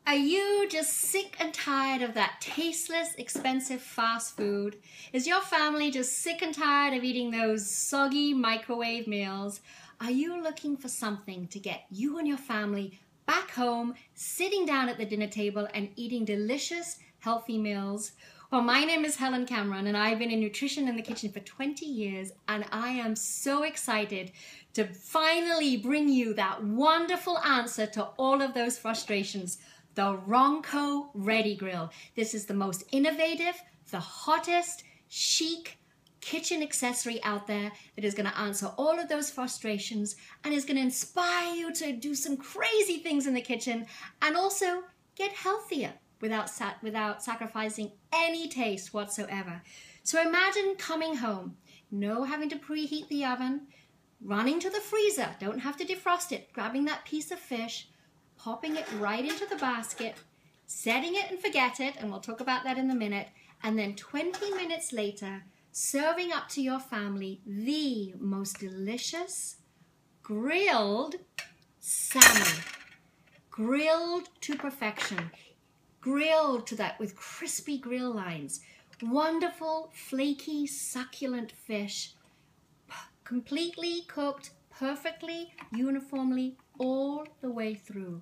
Are you just sick and tired of that tasteless, expensive fast food? Is your family just sick and tired of eating those soggy microwave meals? Are you looking for something to get you and your family back home, sitting down at the dinner table and eating delicious, healthy meals? Well, my name is Helen and I've been in nutrition in the kitchen for 20 years, and I am so excited to finally bring you that wonderful answer to all of those frustrations. The Ronco Ready Grill. This is the most innovative, the hottest, chic kitchen accessory out there that is going to answer all of those frustrations and is going to inspire you to do some crazy things in the kitchen and also get healthier without sacrificing any taste whatsoever. So imagine coming home, no having to preheat the oven, running to the freezer, don't have to defrost it, grabbing that piece of fish, popping it right into the basket, setting it and forget it, and we'll talk about that in a minute, and then 20 minutes later, serving up to your family the most delicious grilled salmon. Grilled to perfection. Grilled to that with crispy grill lines. Wonderful, flaky, succulent fish. Completely cooked, perfectly, uniformly, all the way through.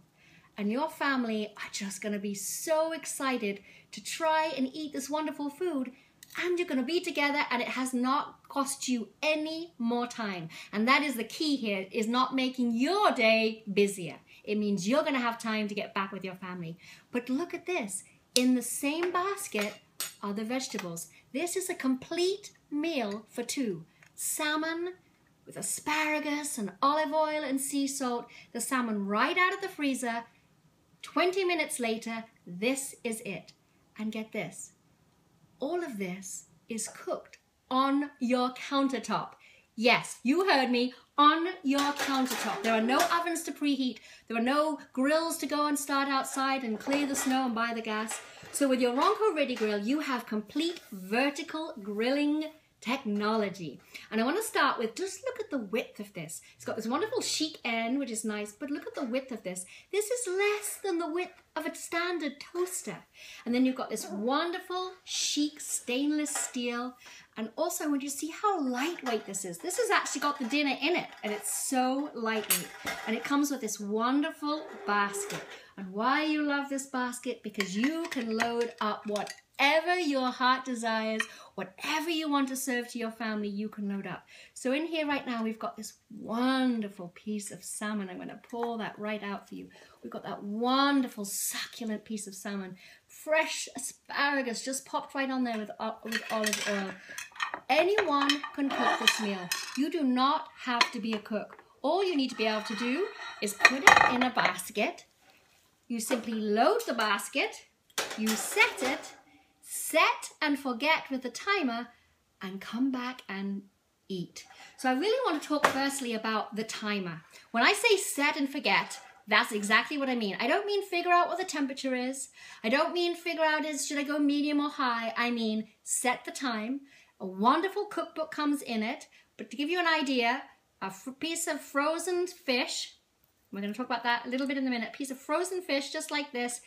And your family are just going to be so excited to try and eat this wonderful food, and you're going to be together, and it has not cost you any more time. And that is the key here, is not making your day busier. It means you're going to have time to get back with your family. But look at this. In the same basket are the vegetables. This is a complete meal for two. Salmon with asparagus and olive oil and sea salt. The salmon right out of the freezer. 20 minutes later, this is it. And get this, all of this is cooked on your countertop. Yes, you heard me, on your countertop. There are no ovens to preheat. There are no grills to go and start outside and clear the snow and buy the gas. So with your Ronco Ready Grill, you have complete vertical grilling technology. And I want to start with, just look at the width of this. It's got this wonderful chic end, which is nice, but look at the width of this. This is less than the width of a standard toaster. And then you've got this wonderful chic stainless steel. And also, would you see how lightweight this is? This has actually got the dinner in it, and it's so lightweight. And it comes with this wonderful basket. And why you love this basket? Because you can load up whatever your heart desires, whatever you want to serve to your family, you can load up. So in here right now, we've got this wonderful piece of salmon. I'm going to pull that right out for you. We've got that wonderful succulent piece of salmon. Fresh asparagus just popped right on there with olive oil. Anyone can cook this meal. You do not have to be a cook. All you need to be able to do is put it in a basket. You simply load the basket, you set it, set and forget with the timer, and come back and eat. So I really want to talk firstly about the timer. When I say set and forget, that's exactly what I mean. I don't mean figure out what the temperature is. I don't mean figure out should I go medium or high. I mean set the time. A wonderful cookbook comes in it. But to give you an idea, a piece of frozen fish, we're going to talk about that a little bit in a minute. A piece of frozen fish just like this,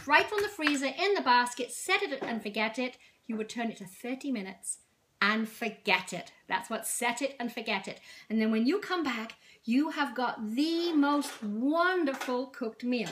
right from the freezer in the basket, set it and forget it. You would turn it to 30 minutes and forget it. That's what set it and forget it. And then when you come back, you have got the most wonderful cooked meal.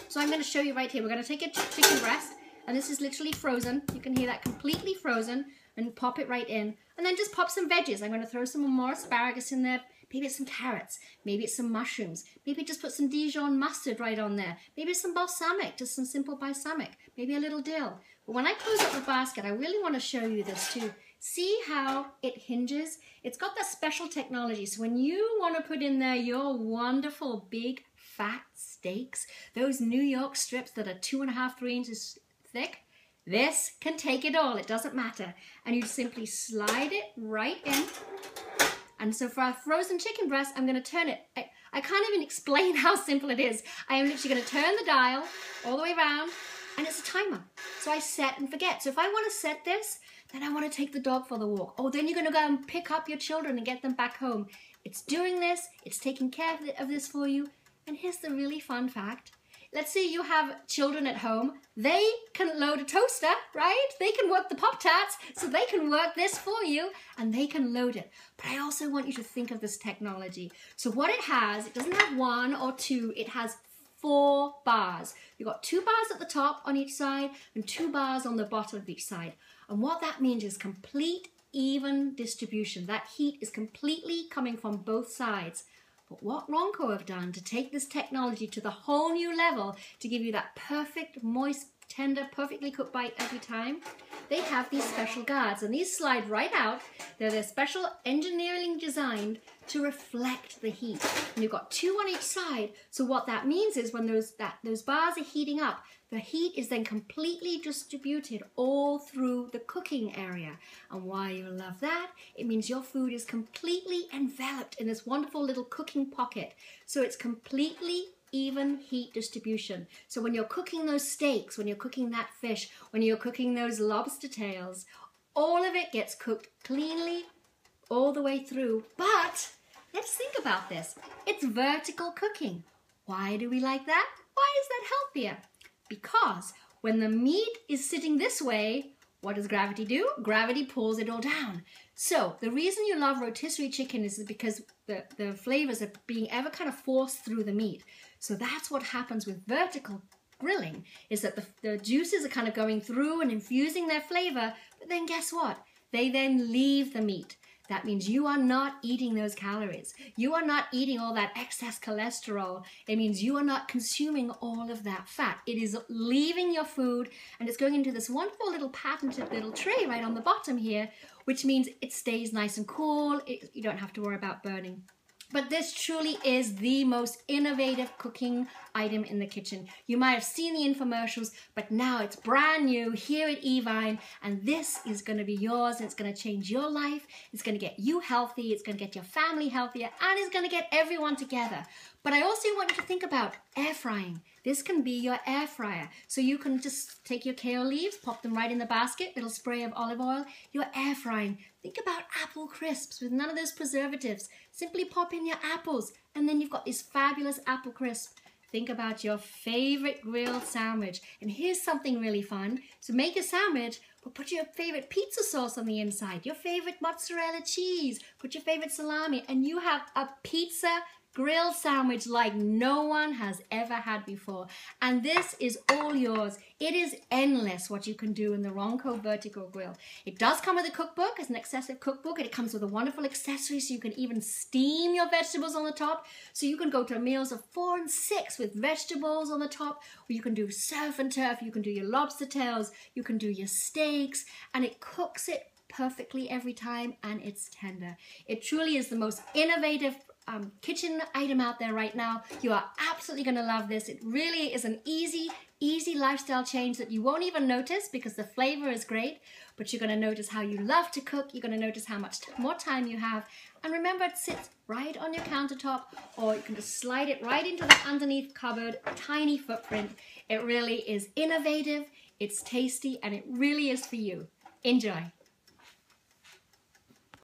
So I'm going to show you right here. We're going to take a chicken breast, and this is literally frozen. You can hear that, completely frozen, and pop it right in. And then just pop some veggies. I'm going to throw some more asparagus in there. Maybe it's some carrots. Maybe it's some mushrooms. Maybe just put some Dijon mustard right on there. Maybe it's some balsamic, just some simple balsamic. Maybe a little dill. But when I close up the basket, I really want to show you this too. See how it hinges? It's got that special technology. So when you want to put in there your wonderful big fat steaks, those New York strips that are 2.5, 3 inches thick, this can take it all. It doesn't matter. And you simply slide it right in. And so for our frozen chicken breast, I'm going to turn it. I can't even explain how simple it is. I am literally going to turn the dial all the way around, and it's a timer. So I set and forget. So if I want to set this, then I want to take the dog for the walk. Oh, then you're going to go and pick up your children and get them back home. It's doing this. It's taking care of this for you. And here's the really fun fact. let's say you have children at home, they can load a toaster, right? They can work the Pop-Tarts, so they can work this for you and they can load it. But I also want you to think of this technology. So what it has, it doesn't have 1 or 2, it has 4 bars. You've got 2 bars at the top on each side and 2 bars on the bottom of each side. And what that means is complete even distribution. That heat is completely coming from both sides. But what Ronco have done to take this technology to the whole new level to give you that perfect, moist, tender, perfectly cooked bite every time, they have these special guards. And these slide right out. They're special engineering designed to reflect the heat. And you've got 2 on each side. So what that means is when those bars are heating up, the heat is then completely distributed all through the cooking area. And why you love that? It means your food is completely enveloped in this wonderful little cooking pocket. So it's completely even heat distribution. So when you're cooking those steaks, when you're cooking that fish, when you're cooking those lobster tails, all of it gets cooked cleanly all the way through. But let's think about this. It's vertical cooking. Why do we like that? Why is that healthier? Because when the meat is sitting this way, what does gravity do? Gravity pulls it all down. So the reason you love rotisserie chicken is because the flavors are being ever kind of forced through the meat. So that's what happens with vertical grilling, is that the juices are kind of going through and infusing their flavor, but then guess what? They then leave the meat. That means you are not eating those calories. You are not eating all that excess cholesterol. It means you are not consuming all of that fat. It is leaving your food and it's going into this wonderful little patented little tray right on the bottom here, which means it stays nice and cool. You don't have to worry about burning. But this truly is the most innovative cooking item in the kitchen. You might have seen the infomercials, but now it's brand new here at Evine, and this is going to be yours, and it's going to change your life. It's going to get you healthy, it's going to get your family healthier, and it's going to get everyone together. But I also want you to think about air frying. This can be your air fryer. So you can just take your kale leaves, pop them right in the basket, little spray of olive oil. You're air frying. Think about apple crisps with none of those preservatives. Simply pop in your apples and then you've got this fabulous apple crisp. Think about your favorite grilled sandwich. And here's something really fun. So make a sandwich, but put your favorite pizza sauce on the inside, your favorite mozzarella cheese, put your favorite salami, and you have a pizza grilled sandwich like no one has ever had before. And this is all yours. It is endless what you can do in the Ronco vertical grill. It does come with a cookbook. It's an excessive cookbook, and it comes with a wonderful accessory so you can even steam your vegetables on the top. So you can go to meals of 4 and 6 with vegetables on the top, or you can do surf and turf, you can do your lobster tails, you can do your steaks, and it cooks it perfectly every time, and it's tender. It truly is the most innovative kitchen item out there right now. You are absolutely going to love this. It really is an easy lifestyle change that you won't even notice because the flavor is great, but you're going to notice how you love to cook. You're going to notice how much more time you have. And remember, it sits right on your countertop, or you can just slide it right into the underneath cupboard, tiny footprint. It really is innovative, it's tasty, and it really is for you. Enjoy.